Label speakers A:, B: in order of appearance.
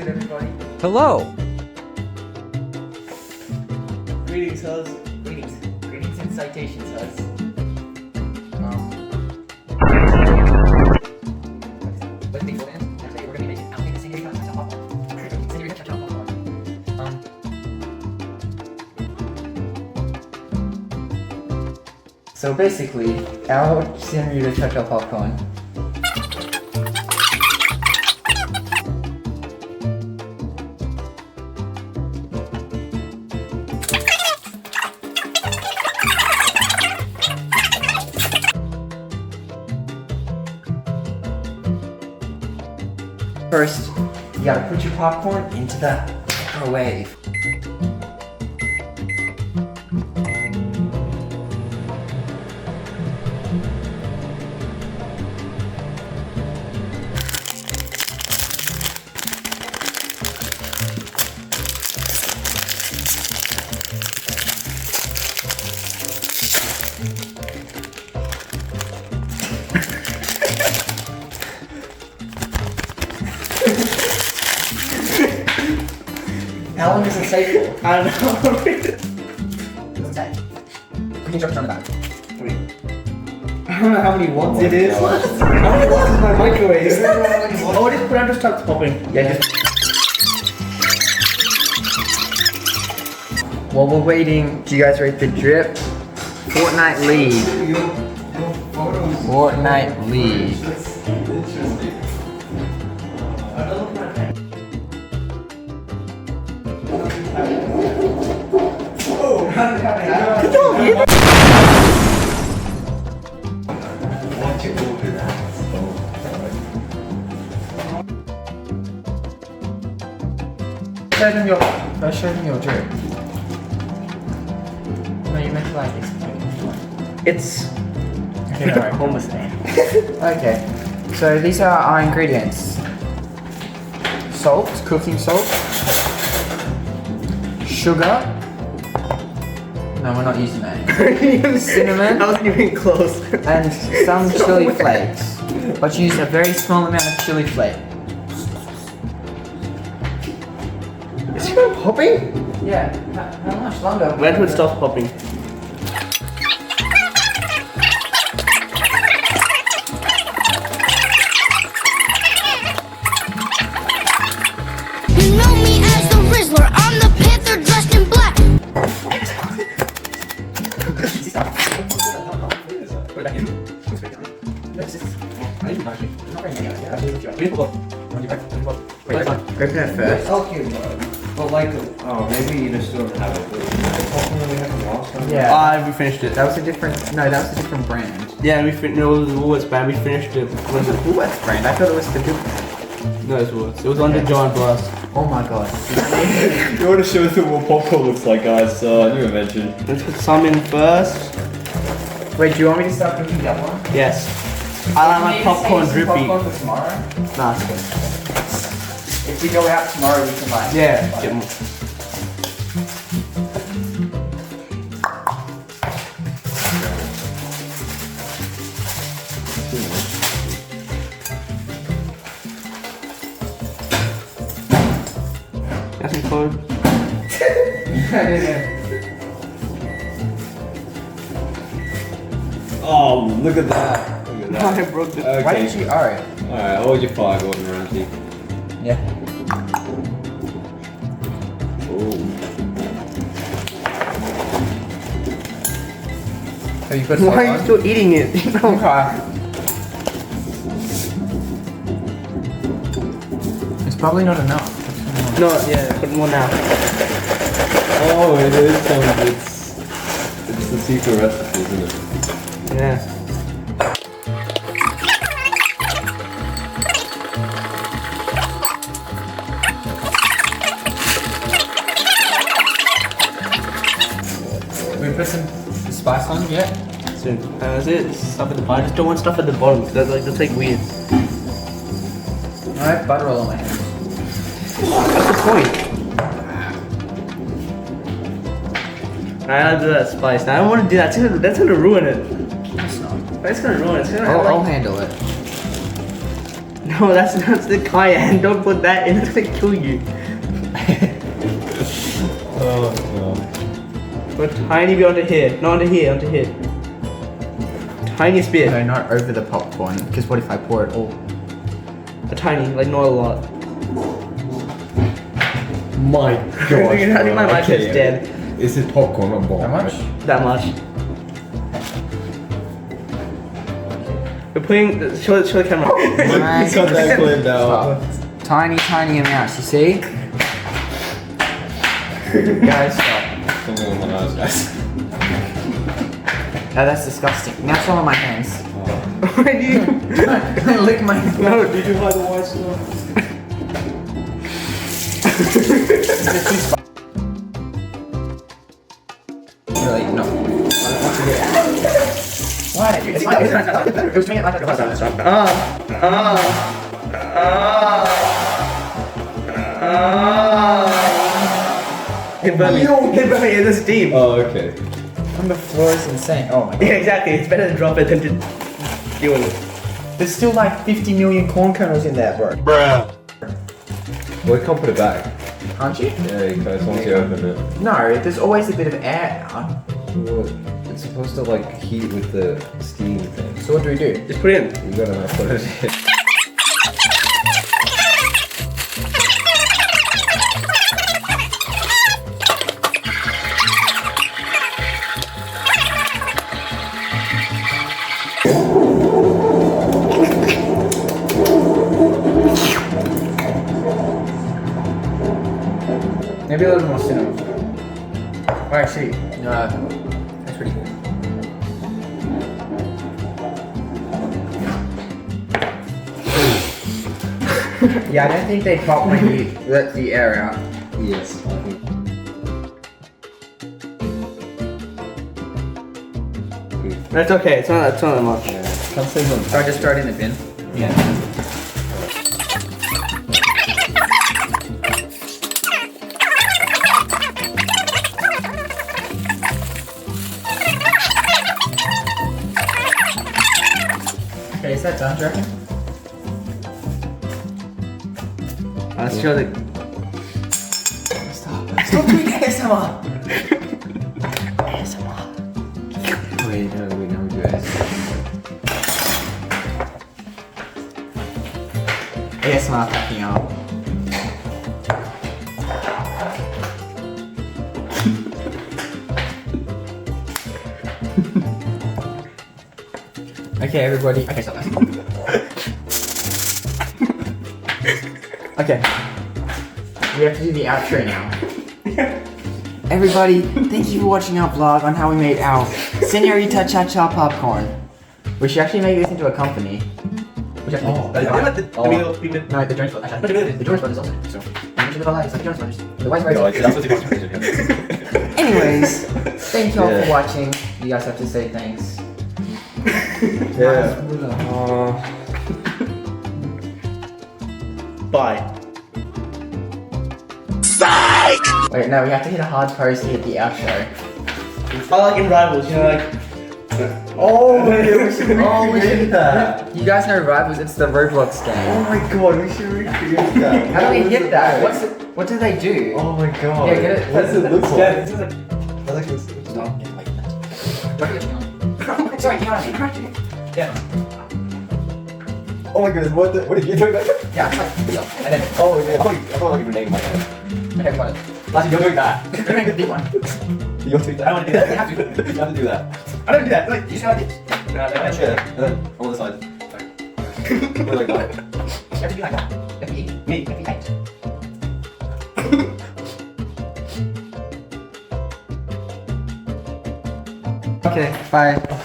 A: good, everybody?
B: Hello.
C: Greetings, Huz.
A: Greetings and citations, Huz. But before then, I say we're gonna be making the Senorita CHA CHA Popcorn. Senorita CHA CHA Popcorn. So basically, our Senorita CHA CHA Popcorn. First, you gotta put your popcorn into the microwave. How long is it safe for?
C: I don't know.
A: What's that? Quick instruction on the back.
C: I don't know how many watts it is. How many watts is my microwave? Oh, just put on to start popping.
A: Yeah, just. While we're waiting, do you guys rate the drip? Fortnite lead. Fortnite lead. Show them your drip. No, you meant to like explain.
C: It's
A: Okay, alright.
C: almost there.
A: Okay, so these are our ingredients. Salt, cooking salt. Sugar. No, we're not using that. Cinnamon.
C: I wasn't even close.
A: And some chili flakes. But use a very small amount of chili flake.
C: Is it popping?
A: Yeah, how much longer?
C: When will it stop popping?
D: You know me as the Rizzler. I'm the Panther dressed in black.
A: Open it first.
E: Okay, but like, oh, maybe you just don't have it. Popcorn we had from last time.
A: Yeah.
C: We finished it.
A: That was a different. No, that was a different brand.
C: Yeah, we finished. No, it was Woolworths brand. We finished it.
A: Was it Woolworths brand? I thought it was the good brand.
C: No, it was Woolworths. It was under Johan Blast.
A: Oh my god.
E: You want to show them what popcorn looks like, guys? New invention.
C: Let's put some in first.
A: Wait, do you want me to start cooking that one?
C: Yes. I like my popcorn drippy.
A: Popcorn for tomorrow.
C: Nah, it's good.
A: If we go out tomorrow, we can like.
C: Yeah. Get more. That's some cold.
E: Oh, look at that. Look at
C: I
E: that.
C: broke it.
A: Why did you? Alright.
E: Alright, hold your fire, Gordon Ramsay.
A: Yeah.
E: Oh.
A: Have you put
C: Why are you
A: salt
C: still eating it?
A: on? Okay. It's probably not enough.
C: No, yeah, put more now.
E: Oh, it is. It's the secret recipe, isn't it?
C: Yeah.
A: We put some spice on yet?
C: Soon. That's it. Stuff at the bottom. I just don't want stuff at the bottom because that's like weird.
A: I have butter all on my hands.
C: What's the point? I'll do that spice. Now I don't want to do that. That's gonna ruin it.
A: It's not.
C: That's gonna ruin it. It's gonna
A: I'll
C: like,
A: handle it.
C: No, that's the cayenne. Don't put that in. It's gonna kill you.
E: Oh no.
C: Put a tiny bit onto here. Not onto here, onto here. Tiniest bit.
A: No, not over the popcorn. Because what if I pour it all?
C: A tiny, like not a lot.
E: My
C: I think my mic is dead.
E: This is popcorn on board.
A: How much?
C: That much. We're putting. Show the camera.
A: Right.
E: Cut that clip now.
A: Stop. Tiny, tiny amounts, you see? Guys, stop.
E: Something on my nose, guys.
A: Oh, that's disgusting. Now swallow my hands.
C: Why do you?
A: Lick my
C: No,
E: Did you hide the white stuff?
A: Really? No. Why? It's fine. It was making it like a
C: Hit by me. Hit by me in the steam.
E: Oh, okay.
A: On the floor is insane. Oh my god.
C: Yeah, exactly. It's better to drop it than to deal with it.
A: There's still like 50 million corn kernels in there, bro.
E: Well, we can't put it back.
A: Aren't you?
E: Yeah, you guys, once you open it.
A: No, there's always a bit of air.
E: Well, it's supposed to like heat with the steam thing.
A: So what do we do?
C: Just put it in.
E: You gotta not put it in.
A: Maybe a little more cinnamon. Oh, actually, no, that's pretty good. Yeah, I don't think they pop when you let the air out.
E: Yes, I think.
C: That's okay. It's not that much.
E: Yeah. Can't say one.
A: So I just throw it in the bin.
C: Yeah.
A: Okay, is that done, do you reckon?
C: Let's show the.
A: Stop doing ASMR! ASMR.
E: Wait, no, we don't do it.
A: ASMR packing up. Okay, everybody. Okay, stop that. Okay. We have to do the outro now. Everybody, thank you for watching our vlog on how we made our Senorita CHA CHA Popcorn. We should actually make this into a company. We should actually
C: The people.
A: No, the Jones Brothers. Actually, the Jones Brothers also. So, we should live our lives like the Jones Brothers. The Wise Brothers. Anyways, thank you all for watching. You guys have to say thanks.
E: Yeah.
C: Bye.
A: Wait, no, we have to hit a hard pose to hit the outro.
C: I like in Rivals, you know, like.
E: Oh, we should
A: Oh, we
E: recreate
A: should.
E: that.
A: You guys know Rivals? It's the Roblox
E: Oh
A: game.
E: my god, we should recreate that.
A: How do we hit that? What do they do?
E: Oh my god.
A: Yeah, get it.
E: What does it look like?
C: This is like.
E: I like this.
A: Stop. Wait. Sorry, you want to
C: Yeah.
E: Oh my goodness, what are you doing that?
A: Yeah, it's like, yeah. And then,
E: Oh yeah, I thought you were naming my head.
A: okay, we got it.
E: Lashen, you're doing that.
A: We're doing the big one.
E: You're doing that.
C: I don't want to do that.
A: You have to.
E: You have to do that.
C: I don't do that. Like,
A: You just gotta do.
C: no, no, no.
E: Yeah, and then on the side. We're like that.
A: You have to be like that. You have to be me. You have to be 8. Okay, bye.